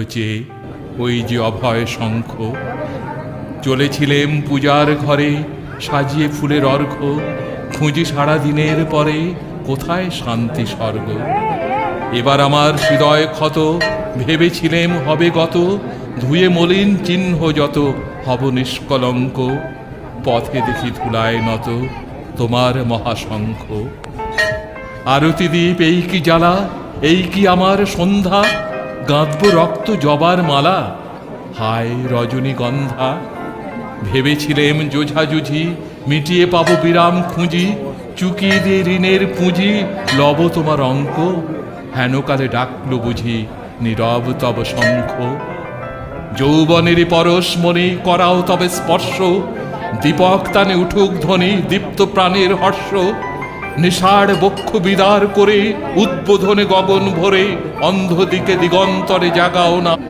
চেয়ে ওই যে অভয় শঙ্খ। চলেছিলেম পূজার ঘরে সাজিয়ে ফুলের অর্ঘ্য, খুঁজি সারা দিনের পরে কোথায় শান্তি স্বর্গ। এবার আমার হৃদয় ক্ষত, ভেবেছিলেম হবে গত, ধুয়ে মলিন চিহ্ন যত হব নিষ্কলঙ্ক। পথে দেখি ধুলায় নত তোমার মহাশঙ্খ। আরতি দ্বীপ এই কি জ্বালা, এই কি আমার সন্ধ্যা, গাঁথব রক্ত জবার মালা, হায় রজনীগন্ধা। ভেবেছিলেম যোঝাযুঝি মিটিয়ে পাবো বিরাম খুঁজি, চুকিয়ে দিয়ে ঋণের পুঁজি লব তোমার অঙ্ক। হেনকালে ডাকলো বুঝি নীরব তব শঙ্খ। যৌবনের পরশমণি করাও তবে স্পর্শ, দীপক তানে উঠুক ধ্বনি দীপ্ত প্রাণের হর্ষ। নিষাঢ় বক্ষ বিদার করে উদ্বোধনে গগন ভরে অন্ধ দিকে দিগন্তরে জাগাও না।